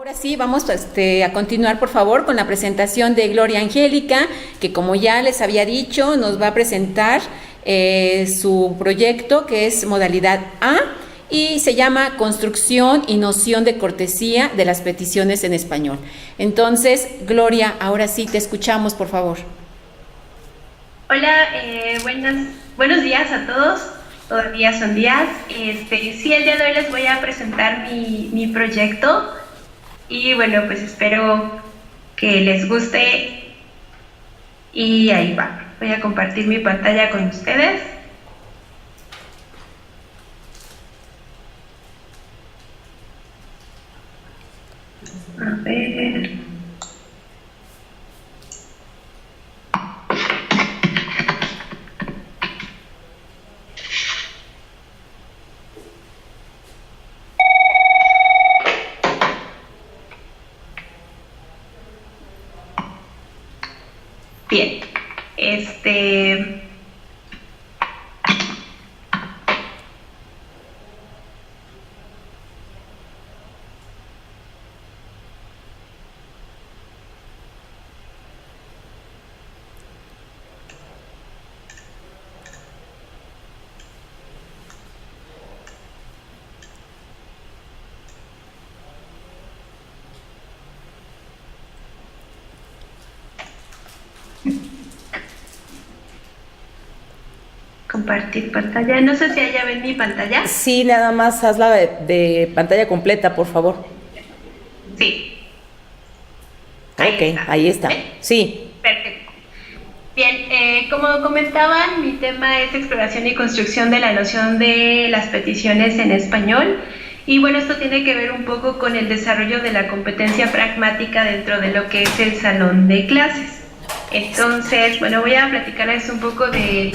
Ahora sí, vamos a continuar, por favor, con la presentación de Gloria Angélica, que como ya les había dicho, nos va a presentar su proyecto, que es modalidad A, y se llama Construcción y noción de cortesía de las peticiones en español. Entonces, Gloria, ahora sí te escuchamos, por favor. Hola, buenos días a todos. Todavía son días. Sí, el día de hoy les voy a presentar mi proyecto. Y bueno, pues espero que les guste y ahí va. Voy a compartir mi pantalla con ustedes. A ver. Bien, compartir pantalla. No sé si allá ven mi pantalla. Sí, nada más hazla de pantalla completa, por favor. Sí. Ahí está. ¿Ven? Sí. Perfecto. Bien, como comentaban, mi tema es exploración y construcción de la noción de las peticiones en español. Y bueno, esto tiene que ver un poco con el desarrollo de la competencia pragmática dentro de lo que es el salón de clases. Entonces, bueno, voy a platicarles un poco del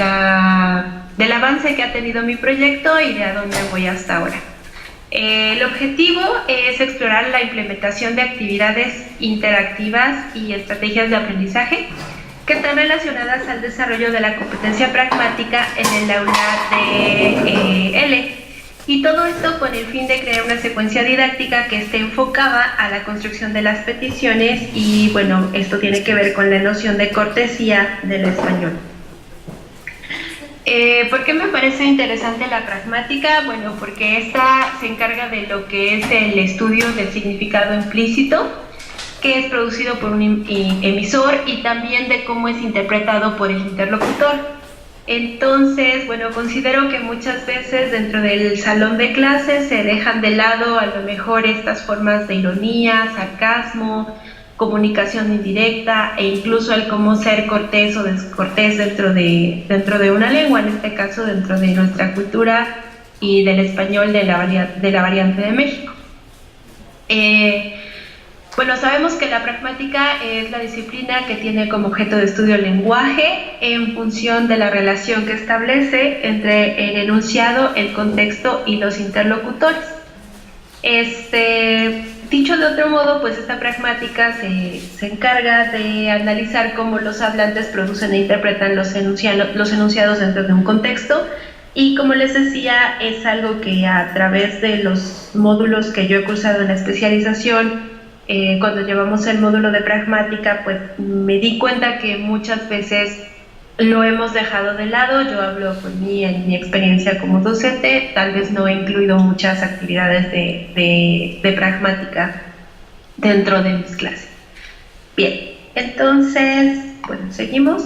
avance que ha tenido mi proyecto y de a dónde voy hasta ahora. El objetivo es explorar la implementación de actividades interactivas y estrategias de aprendizaje que están relacionadas al desarrollo de la competencia pragmática en el aula de L. Y todo esto con el fin de crear una secuencia didáctica que esté enfocada a la construcción de las peticiones y bueno, esto tiene que ver con la noción de cortesía del español. ¿Por qué me parece interesante la pragmática? Bueno, porque esta se encarga de lo que es el estudio del significado implícito, que es producido por un emisor y también de cómo es interpretado por el interlocutor. Entonces, bueno, considero que muchas veces dentro del salón de clases se dejan de lado a lo mejor estas formas de ironía, sarcasmo, comunicación indirecta e incluso el cómo ser cortés o descortés dentro de una lengua, en este caso dentro de nuestra cultura y del español de la variante de México. Bueno, sabemos que la pragmática es la disciplina que tiene como objeto de estudio el lenguaje en función de la relación que establece entre el enunciado, el contexto y los interlocutores. Dicho de otro modo, pues esta pragmática se encarga de analizar cómo los hablantes producen e interpretan los enunciados dentro de un contexto. Y como les decía, es algo que a través de los módulos que yo he cursado en la especialización, cuando llevamos el módulo de pragmática, pues me di cuenta que muchas veces lo hemos dejado de lado. Yo hablo por mí en mi experiencia como docente, tal vez no he incluido muchas actividades de pragmática dentro de mis clases. Bien, entonces, bueno, seguimos.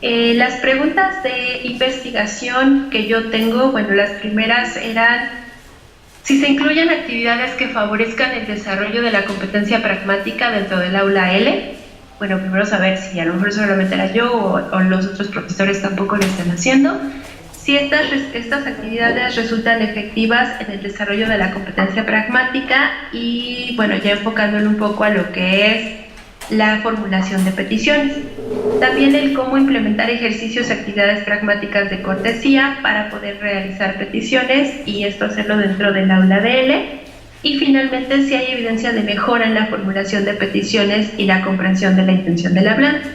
Las preguntas de investigación que yo tengo, bueno, las primeras eran: si se incluyen actividades que favorezcan el desarrollo de la competencia pragmática dentro del aula L. Bueno, primero saber si a lo mejor solamente era yo o los otros profesores tampoco lo están haciendo. Si estas actividades resultan efectivas en el desarrollo de la competencia pragmática y, bueno, ya enfocándolo un poco a lo que es la formulación de peticiones. También el cómo implementar ejercicios y actividades pragmáticas de cortesía para poder realizar peticiones y esto hacerlo dentro del aula de L. Y finalmente, si hay evidencia de mejora en la formulación de peticiones y la comprensión de la intención del hablante.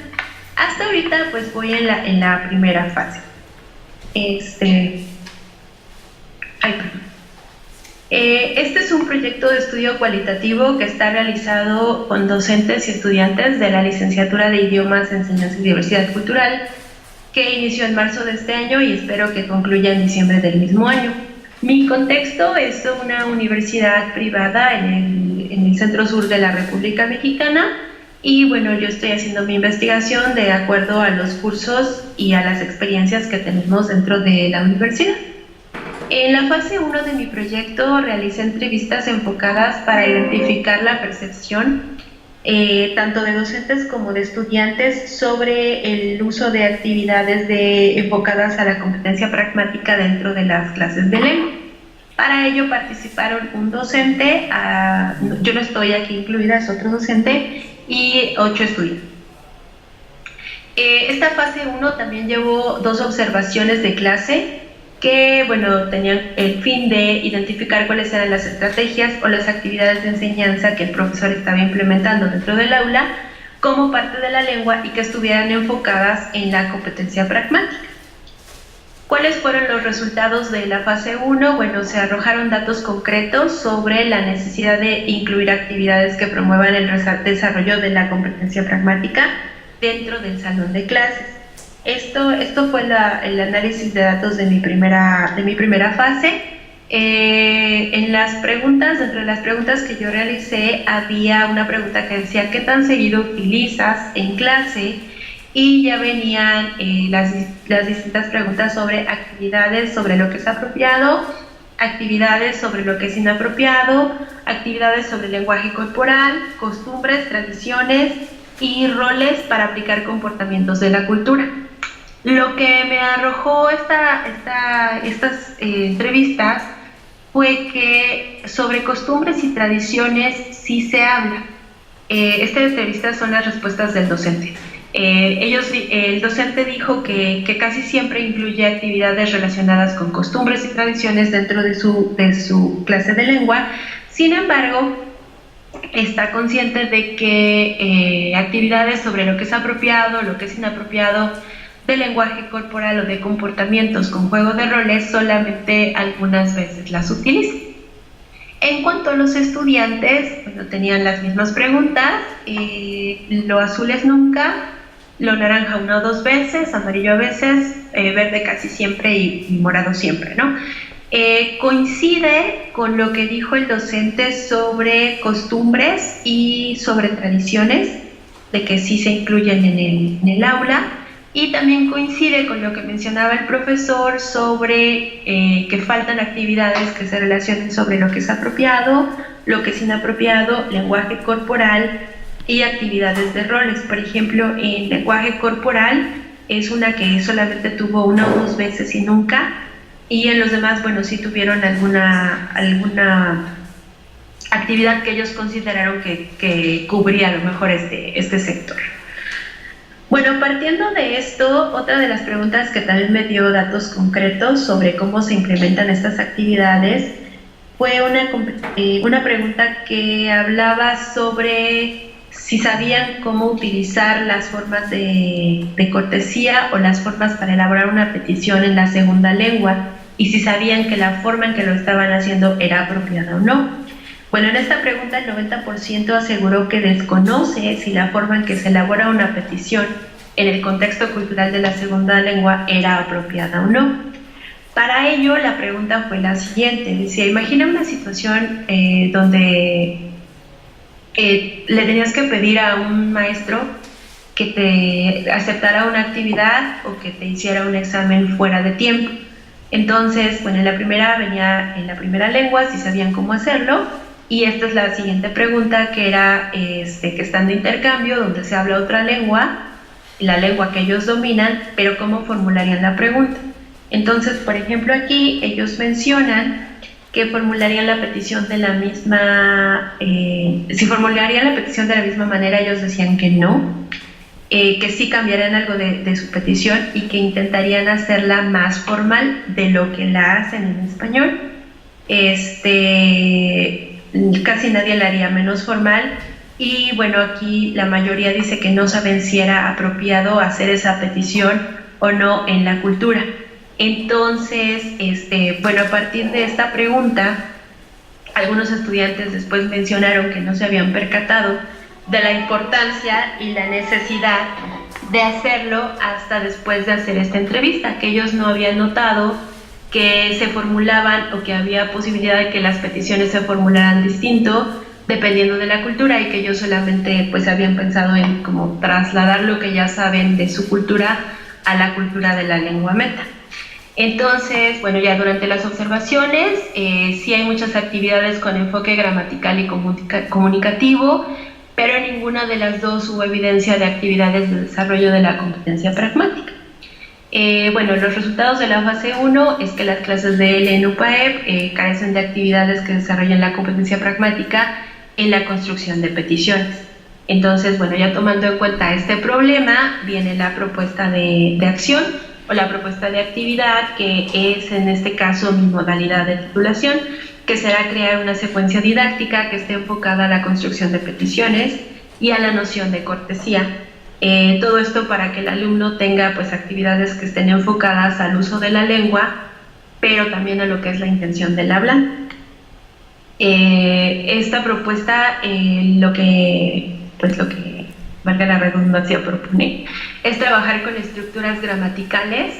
Hasta ahorita pues voy en la primera fase. Este es un proyecto de estudio cualitativo que está realizado con docentes y estudiantes de la Licenciatura de Idiomas, Enseñanza y Diversidad Cultural, que inició en marzo de este año y espero que concluya en diciembre del mismo año. Mi contexto es una universidad privada en el centro sur de la República Mexicana y bueno, yo estoy haciendo mi investigación de acuerdo a los cursos y a las experiencias que tenemos dentro de la universidad. En la fase 1 de mi proyecto realicé entrevistas enfocadas para identificar la percepción tanto de docentes como de estudiantes sobre el uso de actividades enfocadas a la competencia pragmática dentro de las clases de lengua. Para ello participaron un docente, yo no estoy aquí incluida, es otro docente, y 8 estudiantes. Esta fase 1 también llevó 2 observaciones de clase que bueno, tenían el fin de identificar cuáles eran las estrategias o las actividades de enseñanza que el profesor estaba implementando dentro del aula como parte de la lengua y que estuvieran enfocadas en la competencia pragmática. ¿Cuáles fueron los resultados de la fase 1? Bueno, se arrojaron datos concretos sobre la necesidad de incluir actividades que promuevan el desarrollo de la competencia pragmática dentro del salón de clases. Esto fue el análisis de datos de mi primera fase. En las preguntas, dentro de las preguntas que yo realicé, había una pregunta que decía ¿qué tan seguido utilizas en clase? Y ya venían las distintas preguntas sobre actividades sobre lo que es apropiado, actividades sobre lo que es inapropiado, actividades sobre el lenguaje corporal, costumbres, tradiciones y roles para aplicar comportamientos de la cultura. Lo que me arrojó estas entrevistas fue que sobre costumbres y tradiciones sí se habla. Estas entrevistas son las respuestas del docente. El docente dijo que casi siempre incluye actividades relacionadas con costumbres y tradiciones dentro de su clase de lengua. Sin embargo, está consciente de que actividades sobre lo que es apropiado, lo que es inapropiado de lenguaje corporal o de comportamientos con juego de roles solamente algunas veces las utiliza. En cuanto a los estudiantes, bueno, tenían las mismas preguntas, lo azul es nunca, lo naranja 1 o 2 veces, amarillo a veces, verde casi siempre y morado siempre, ¿no? Coincide con lo que dijo el docente sobre costumbres y sobre tradiciones, de que sí se incluyen en el aula, y también coincide con lo que mencionaba el profesor sobre que faltan actividades que se relacionen sobre lo que es apropiado, lo que es inapropiado, lenguaje corporal y actividades de roles. Por ejemplo, en lenguaje corporal es una que solamente tuvo 1 o 2 veces y nunca, y en los demás, bueno, sí tuvieron alguna actividad que ellos consideraron que cubría a lo mejor este sector. Bueno, partiendo de esto, otra de las preguntas que también me dio datos concretos sobre cómo se implementan estas actividades fue una pregunta que hablaba sobre si sabían cómo utilizar las formas de cortesía o las formas para elaborar una petición en la segunda lengua y si sabían que la forma en que lo estaban haciendo era apropiada o no. Bueno, en esta pregunta el 90% aseguró que desconoce si la forma en que se elabora una petición en el contexto cultural de la segunda lengua era apropiada o no. Para ello, la pregunta fue la siguiente. Decía, imagina una situación donde le tenías que pedir a un maestro que te aceptara una actividad o que te hiciera un examen fuera de tiempo. Entonces, bueno, en la primera venía en la primera lengua, si sabían cómo hacerlo. Y esta es la siguiente pregunta, que era que están de intercambio, donde se habla otra lengua, la lengua que ellos dominan, pero ¿cómo formularían la pregunta? Entonces, por ejemplo, aquí ellos mencionan que formularían la petición de la misma, si formularían la petición de la misma manera, ellos decían que no, que sí cambiarían algo de su petición y que intentarían hacerla más formal de lo que la hacen en español. Casi nadie la haría menos formal y bueno, aquí la mayoría dice que no saben si era apropiado hacer esa petición o no en la cultura. Entonces, bueno, a partir de esta pregunta algunos estudiantes después mencionaron que no se habían percatado de la importancia y la necesidad de hacerlo hasta después de hacer esta entrevista, que ellos no habían notado que se formulaban o que había posibilidad de que las peticiones se formularan distinto dependiendo de la cultura, y que ellos solamente pues habían pensado en como trasladar lo que ya saben de su cultura a la cultura de la lengua meta. Entonces, bueno, ya durante las observaciones sí hay muchas actividades con enfoque gramatical y comunicativo, pero en ninguna de las dos hubo evidencia de actividades de desarrollo de la competencia pragmática. Bueno, los resultados de la fase 1 es que las clases de L en UPAEP carecen de actividades que desarrollen la competencia pragmática en la construcción de peticiones. Entonces, bueno, ya tomando en cuenta este problema, viene la propuesta de acción o la propuesta de actividad, que es en este caso mi modalidad de titulación, que será crear una secuencia didáctica que esté enfocada a la construcción de peticiones y a la noción de cortesía. Todo esto para que el alumno tenga pues actividades que estén enfocadas al uso de la lengua, pero también a lo que es la intención del hablante. Esta propuesta lo que valga la redundancia propone es trabajar con estructuras gramaticales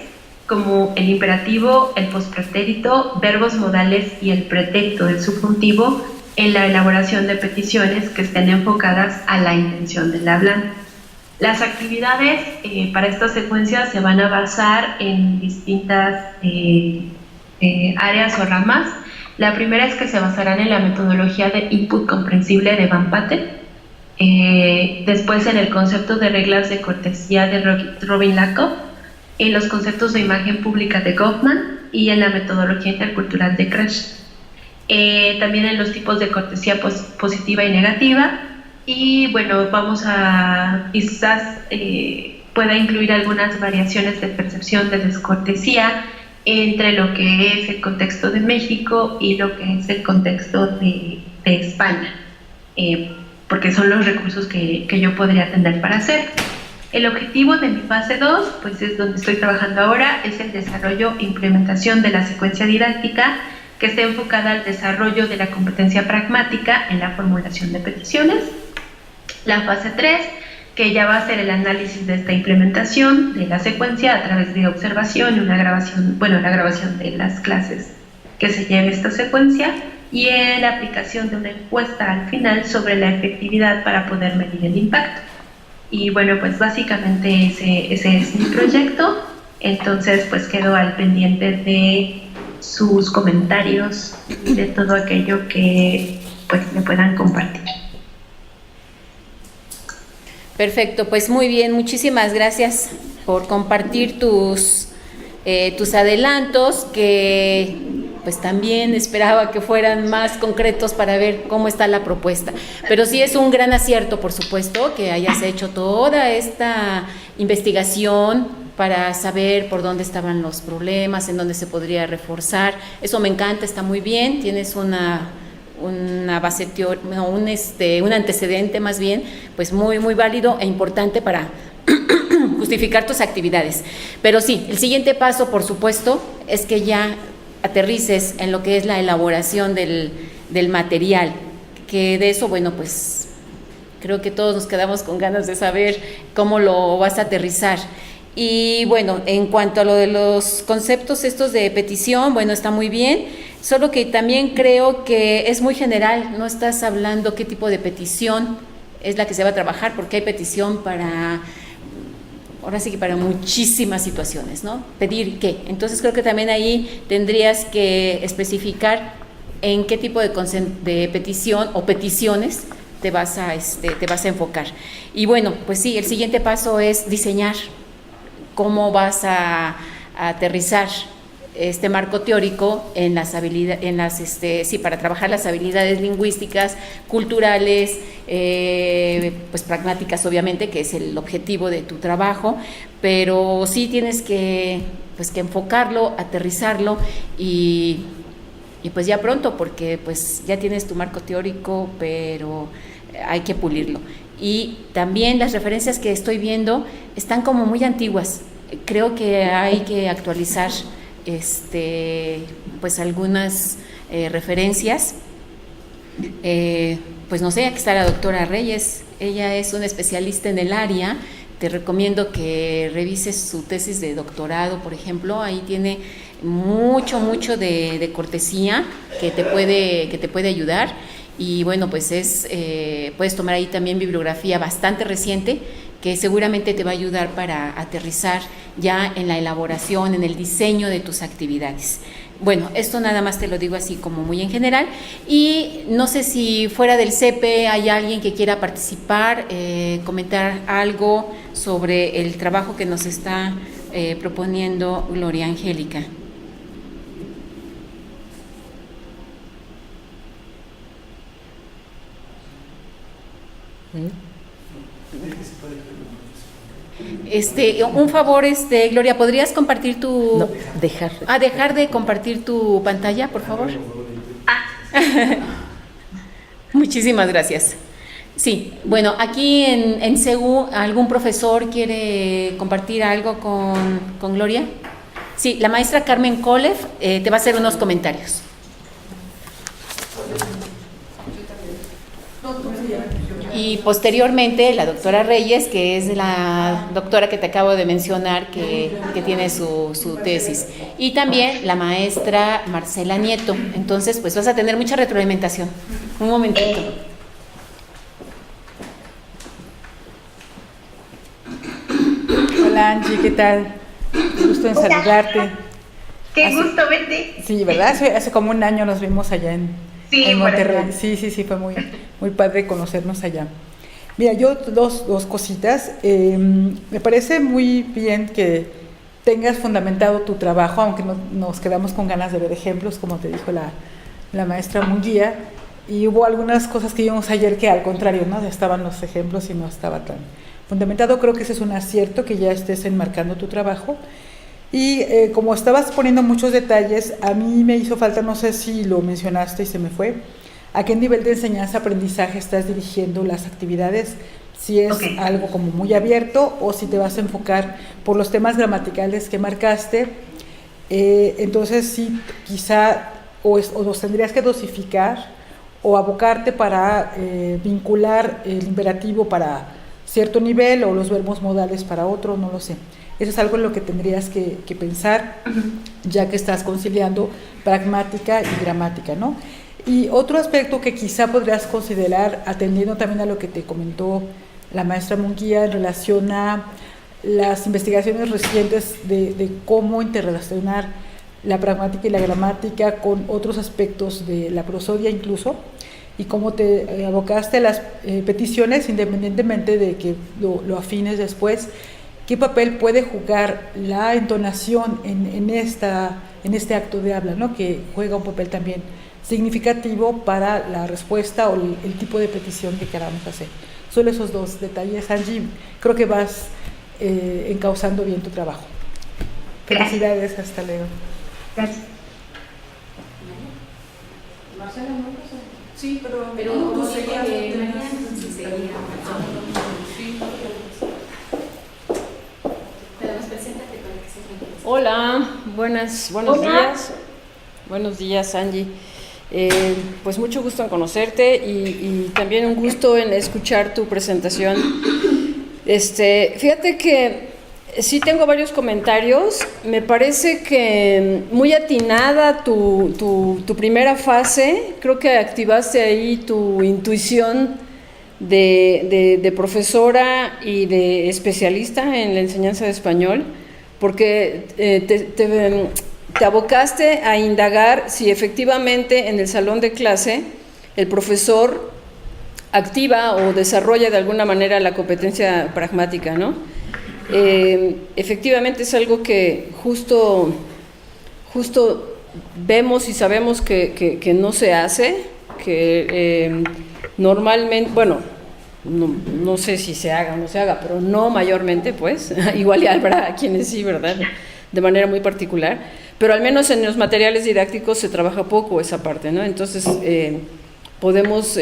como el imperativo, el pospretérito, verbos modales y el pretérito del subjuntivo en la elaboración de peticiones que estén enfocadas a la intención del hablante. Las actividades para esta secuencia se van a basar en distintas áreas o ramas. La primera es que se basarán en la metodología de input comprensible de Van Patten, después en el concepto de reglas de cortesía de Robin Lakoff, en los conceptos de imagen pública de Goffman y en la metodología intercultural de Crash. También en los tipos de cortesía positiva y negativa, y bueno, quizás pueda incluir algunas variaciones de percepción de descortesía entre lo que es el contexto de México y lo que es el contexto de España, porque son los recursos que yo podría tener para hacer. El objetivo de mi fase 2, pues es donde estoy trabajando ahora, es el desarrollo e implementación de la secuencia didáctica que esté enfocada al desarrollo de la competencia pragmática en la formulación de peticiones. La fase 3, que ya va a ser el análisis de esta implementación de la secuencia a través de observación y la grabación de las clases que se lleve esta secuencia, y en la aplicación de una encuesta al final sobre la efectividad para poder medir el impacto. Y bueno, pues básicamente ese es mi proyecto. Entonces pues quedo al pendiente de sus comentarios y de todo aquello que pues me puedan compartir. Perfecto, pues muy bien, muchísimas gracias por compartir tus adelantos, que pues también esperaba que fueran más concretos para ver cómo está la propuesta. Pero sí es un gran acierto, por supuesto, que hayas hecho toda esta investigación para saber por dónde estaban los problemas, en dónde se podría reforzar. Eso me encanta, está muy bien, tienes una base teórica, un antecedente más bien, pues muy, muy válido e importante para justificar tus actividades. Pero sí, el siguiente paso, por supuesto, es que ya aterrices en lo que es la elaboración del material, que de eso, bueno, pues creo que todos nos quedamos con ganas de saber cómo lo vas a aterrizar. Y bueno, en cuanto a lo de los conceptos estos de petición, bueno, está muy bien, solo que también creo que es muy general, no estás hablando qué tipo de petición es la que se va a trabajar, porque hay petición para, ahora sí que para muchísimas situaciones, ¿no? Pedir qué. Entonces creo que también ahí tendrías que especificar en qué tipo de petición o peticiones te vas a enfocar. Y bueno, pues sí, el siguiente paso es diseñar cómo vas a aterrizar este marco teórico en las habilidades, para trabajar las habilidades lingüísticas, culturales, pues pragmáticas, obviamente, que es el objetivo de tu trabajo, pero sí tienes que enfocarlo, aterrizarlo y pues ya pronto, porque pues ya tienes tu marco teórico, pero hay que pulirlo. Y también las referencias que estoy viendo están como muy antiguas. Creo que hay que actualizar pues algunas referencias pues no sé, aquí está la doctora Reyes, ella es una especialista en el área. Te recomiendo que revises su tesis de doctorado, por ejemplo, ahí tiene mucho de cortesía que te puede ayudar. Y bueno, pues puedes tomar ahí también bibliografía bastante reciente que seguramente te va a ayudar para aterrizar ya en la elaboración, en el diseño de tus actividades. Bueno, esto nada más te lo digo así como muy en general, y no sé si fuera del CEPE hay alguien que quiera participar, comentar algo sobre el trabajo que nos está proponiendo Gloria Angélica. Un favor, Gloria, ¿podrías compartir tu... No, dejar. dejar de compartir tu pantalla, por favor. Muchísimas gracias. Sí, bueno, aquí en CEU, ¿algún profesor quiere compartir algo con Gloria? Sí, la maestra Carmen Kolev te va a hacer unos comentarios. Y posteriormente la doctora Reyes, que es la doctora que te acabo de mencionar, que tiene su tesis. Y también la maestra Marcela Nieto. Entonces, pues vas a tener mucha retroalimentación. Un momentito. Hola Angie, ¿qué tal? Gusto en saludarte. Qué gusto verte. Sí, ¿verdad? Hace como un año nos vimos allá en Monterrey. Sí, fue muy padre conocernos allá. Mira, yo dos cositas. Me parece muy bien que tengas fundamentado tu trabajo, aunque nos quedamos con ganas de ver ejemplos, como te dijo la maestra Munguía, y hubo algunas cosas que vimos ayer que al contrario, ¿no? Ya estaban los ejemplos y no estaba tan fundamentado. Creo que ese es un acierto que ya estés enmarcando tu trabajo. Y como estabas poniendo muchos detalles, a mí me hizo falta, no sé si lo mencionaste y se me fue, ¿a qué nivel de enseñanza-aprendizaje estás dirigiendo las actividades? Si es algo como muy abierto o si te vas a enfocar por los temas gramaticales que marcaste. Entonces sí, quizá o los tendrías que dosificar o abocarte para vincular el imperativo para cierto nivel o los verbos modales para otro, no lo sé. Eso es algo en lo que tendrías que pensar, ya que estás conciliando pragmática y gramática, ¿no? Y otro aspecto que quizá podrías considerar, atendiendo también a lo que te comentó la maestra Munguía en relación a las investigaciones recientes de cómo interrelacionar la pragmática y la gramática con otros aspectos de la prosodia incluso, y cómo te abocaste a las peticiones, independientemente de que lo afines después. ¿Qué papel puede jugar la entonación en este acto de habla, ¿no? Que juega un papel también significativo para la respuesta o el tipo de petición que queramos hacer? Solo esos dos detalles, Angie. Creo que vas encauzando bien tu trabajo. Felicidades, hasta luego. Gracias. Marcela, ¿no? Sí, pero tú seguías. Hola, buenos días. Buenos días, Angie. Pues mucho gusto en conocerte y también un gusto en escuchar tu presentación. Fíjate que sí tengo varios comentarios. Me parece que muy atinada tu primera fase. Creo que activaste ahí tu intuición de profesora y de especialista en la enseñanza de español, porque te abocaste a indagar si efectivamente en el salón de clase el profesor activa o desarrolla de alguna manera la competencia pragmática, ¿no? Efectivamente es algo que justo vemos y sabemos que no se hace, que normalmente, bueno, no sé si se haga o no se haga, pero no mayormente, pues, igual y habrá quienes sí, ¿verdad?, de manera muy particular, pero al menos en los materiales didácticos se trabaja poco esa parte, ¿no? Entonces podemos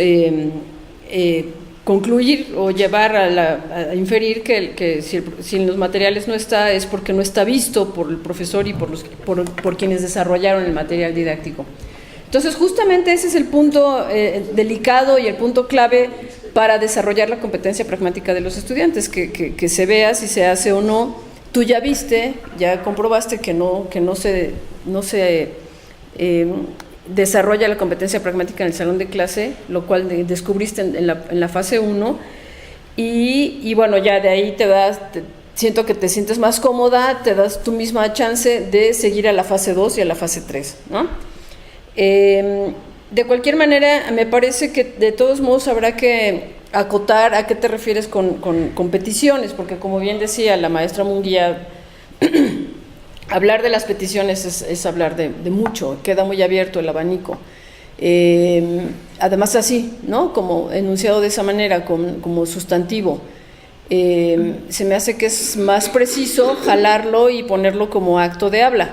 concluir o llevar a inferir que si en los materiales no está, es porque no está visto por el profesor y por quienes desarrollaron el material didáctico. Entonces, justamente ese es el punto delicado y el punto clave para desarrollar la competencia pragmática de los estudiantes, que se vea si se hace o no. Tú ya viste, ya comprobaste que no se desarrolla la competencia pragmática en el salón de clase, lo cual descubriste en la fase 1, y bueno, ya de ahí siento que te sientes más cómoda, te das tu misma chance de seguir a la fase 2 y a la fase 3, ¿no? De cualquier manera, me parece que de todos modos habrá que acotar a qué te refieres con peticiones, porque como bien decía la maestra Munguía, hablar de las peticiones es hablar de mucho, queda muy abierto el abanico. Además así, ¿no? Como enunciado de esa manera, como sustantivo. Se me hace que es más preciso jalarlo y ponerlo como acto de habla.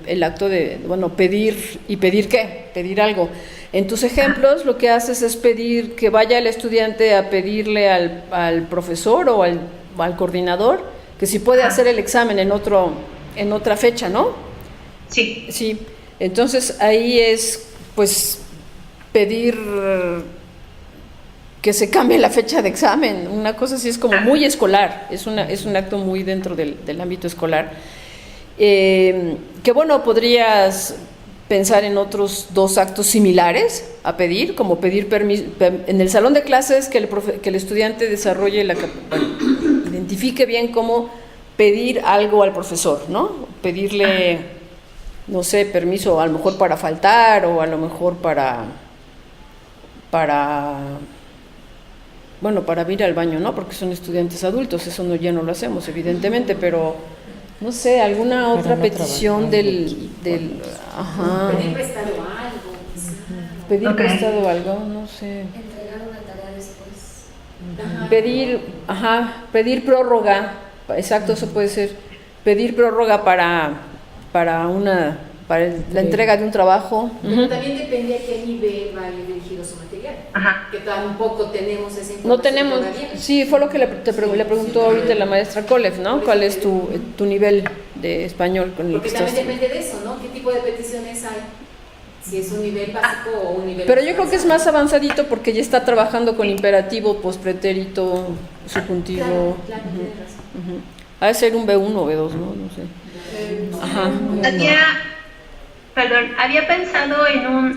El acto de, bueno, pedir. ¿Y pedir qué? Pedir algo. En tus ejemplos lo que haces es pedir que vaya el estudiante a pedirle al profesor o al coordinador que si puede hacer el examen en otra fecha, ¿no? Sí. Sí. Entonces ahí es, pues, pedir que se cambie la fecha de examen. Una cosa así es como muy escolar, es un acto muy dentro del ámbito escolar. Que bueno, podrías pensar en otros 2 actos similares a pedir, como pedir permiso en el salón de clases, que el estudiante desarrolle identifique bien cómo pedir algo al profesor, ¿no? Pedirle, no sé, permiso a lo mejor para faltar, o a lo mejor para ir al baño, ¿no? Porque son estudiantes adultos, eso ya no lo hacemos, evidentemente, pero no sé, alguna otra petición del ajá. Pedir prestado algo, quizá. Pedir prestado algo, no sé. Entregar una tarea después. Pedir prórroga, exacto, eso puede ser. Pedir prórroga para la entrega de un trabajo. Pero también depende a qué nivel va dirigido su material. Ajá. Que tampoco tenemos esa información. No tenemos, todavía. sí, fue lo que le preguntó ahorita la maestra Kolev, ¿no? ¿Cuál es tu nivel de español con el Porque que también estás? depende de eso, ¿no? ¿Qué tipo de peticiones hay? Si es un nivel básico o un nivel... Pero yo creo que es más avanzadito porque ya está trabajando con imperativo, pospretérito, subjuntivo. Claro, tienes razón. Ha de ser un B1 o B2, ¿no? No sé. Ajá. Había pensado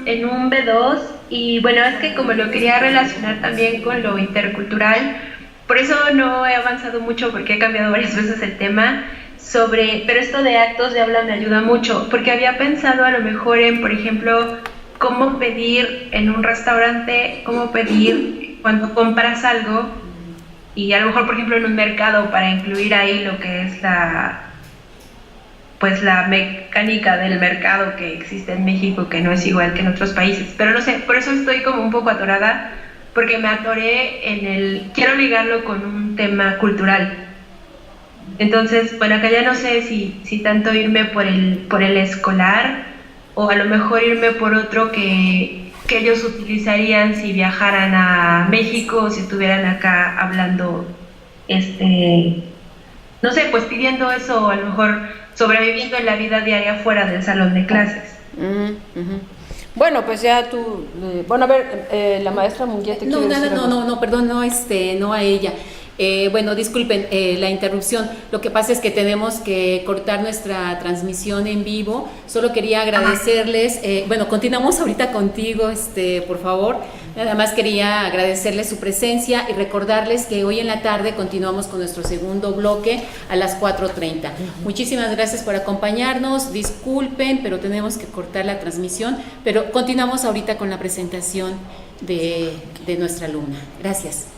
en un B2, y bueno, es que como lo quería relacionar también con lo intercultural, por eso no he avanzado mucho, porque he cambiado varias veces el tema pero esto de actos de habla me ayuda mucho, porque había pensado a lo mejor en, por ejemplo, cómo pedir en un restaurante, cómo pedir cuando compras algo, y a lo mejor, por ejemplo, en un mercado, para incluir ahí lo que es la mecánica del mercado que existe en México, que no es igual que en otros países. Pero no sé, por eso estoy como un poco atorada, porque me atoré quiero ligarlo con un tema cultural. Entonces, bueno, acá ya no sé si tanto irme por el escolar, o a lo mejor irme por otro que ellos utilizarían si viajaran a México, o si estuvieran acá hablando, no sé, pues pidiendo eso, o a lo mejor sobreviviendo en la vida diaria fuera del salón de clases. Bueno, pues ya tú, bueno, a ver, la maestra Munguía te quiere decir algo. No, perdón, no a ella. Bueno, disculpen la interrupción. Lo que pasa es que tenemos que cortar nuestra transmisión en vivo. Solo quería agradecerles. Bueno, continuamos ahorita contigo, por favor. Nada más quería agradecerles su presencia y recordarles que hoy en la tarde continuamos con nuestro segundo bloque a las 4:30. Muchísimas gracias por acompañarnos. Disculpen, pero tenemos que cortar la transmisión. Pero continuamos ahorita con la presentación de nuestra alumna. Gracias.